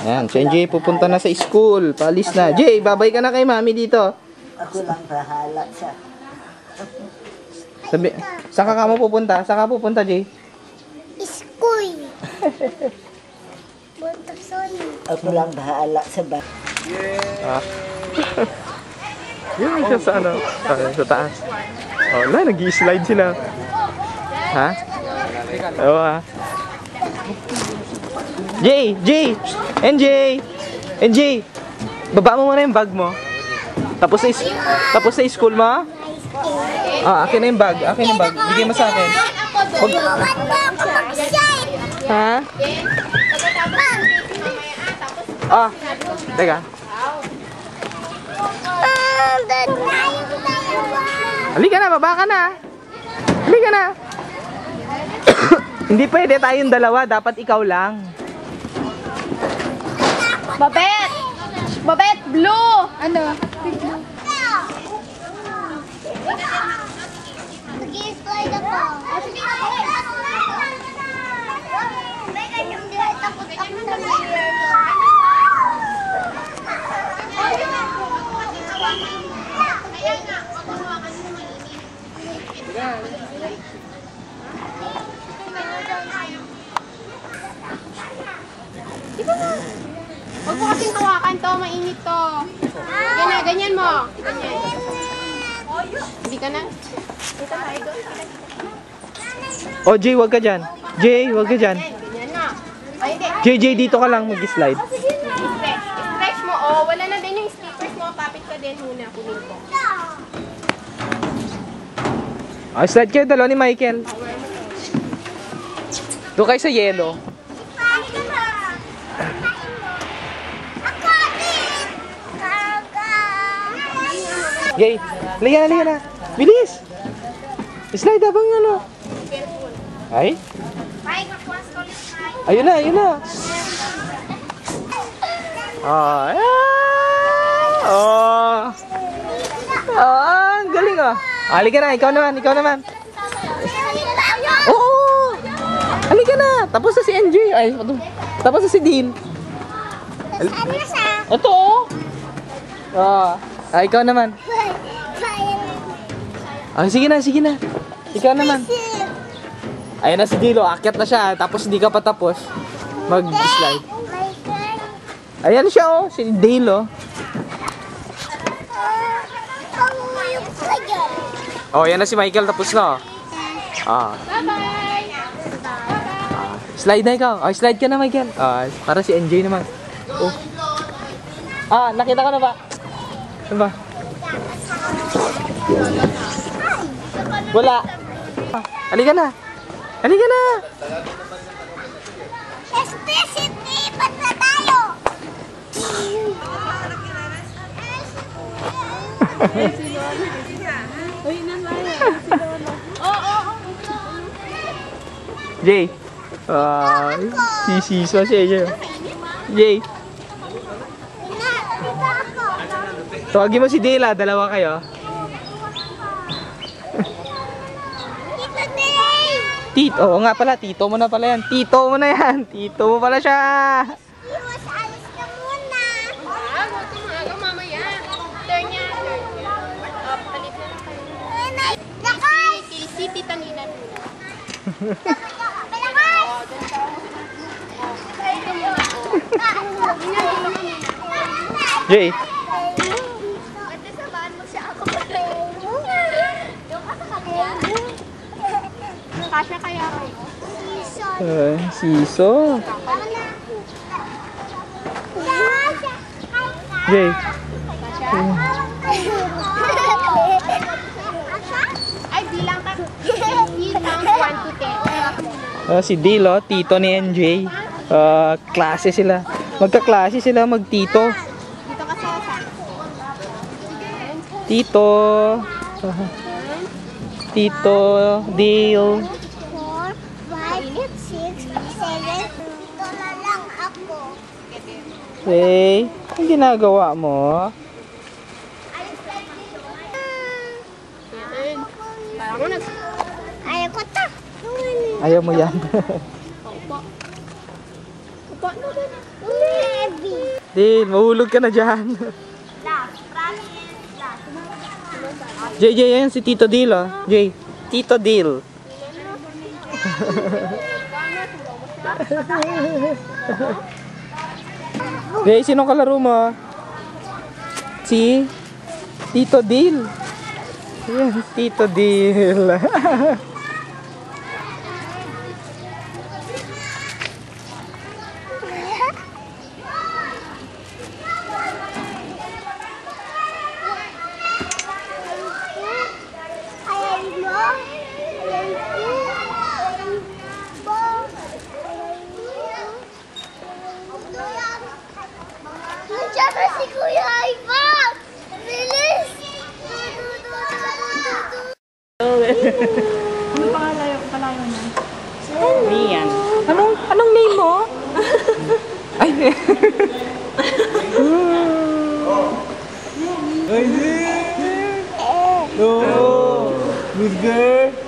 Ayan, si NJ pupunta na sa school. Paalis na. Jay, babay ka na kay mami dito. Ako lang bahala sa... Sabi, saan ka mo pupunta? Saan ka pupunta, Jay? School. Ako lang bahala sa ba... Ah. Yun siya sa ano? Sa taas. Oh, wala, nag-i-slide sila. Ha? Oo, ha? Jay! Jay! NJ! Baba mo muna yung bag mo. Tapos na school mo? Ah, akin na yung bag. Akin yung bag. Bigay mo sa akin. Ha? Ah, teka. Halika na, baba ka na. Halika na. Hindi pwede tayong dalawa, dapat ikaw lang. Babet! Babet, blue! Ano? Blue. Mag-i-slide ako. Huwag mo kasing hawakan to, mainit to. Ganyan mo. Ganyan. Hindi ka na. Oh, Jay, wag ka dyan. Jay, wag ka dyan. Ganyan na. Ay, hindi. Jay, dito ka lang mag-slide. Stretch mo. Oh, wala na din yung slippers mo. Kapit ka din muna. Kunin ko. Oh, slide kayo dalawa ni Michael. Doon kayo sa yellow. Jay, halika na. Bilis! Slide abang ano. Ay? Ayun na. Oh, ang galing ah. Halika na, ikaw naman. Oo! Halika na! Tapos na si NJ. Ay, tapos na si Dean. Ito oh! Ikaw naman. Sige na. Ikaw naman. Ayun na si Dilo, akyat na siya. Tapos hindi ka pa tapos mag-slide. Ayan siya oh, si Dilo. Oh, yan na si Michael, tapos na. Bye-bye! Slide na ikaw. Slide ka na, Michael. Para si NJ naman. Oh. Nakita ka na ba? Ano ba? Wala. Halika na. Specifically, ba't na tayo? Jay. Sisiso siya. Jay. Tawagin mo si Dela, dalawa kayo. Tito, oo nga pala, tito mo na pala yan. Tito mo pala siya. Iwas, alis ka muna. Buti maaga mamaya. Turn niya. Palit na lang kayo. Si Tita Nina muna. Jay. Kasya kaya kayo. Siso. Jay. Ay, bilang ka. Bilang 1 to 10. Si Dilo, tito ni NJ. Klase sila. Magkaklase sila, magtito. Dito ka sa Tito. Tito, Dil. 4, 5, 6, 7. Dito na lang ako. Hey, ang ginagawa mo? Parang mo Ayaw ko to. Ayaw mo yan. Opo. Opo, no, heavy. Dil, mahulog ka na dyan. Last, promise, last. JJ, yan si Tito Dil, oh. Jay, Tito Dil. Jay, sinong kalaro mo? Si Tito Dil. Yan, Tito Dil. Nandiyan na si Kuya Ivan! Bilis! Rian. Anong name mo? Ay. Oh, good girl.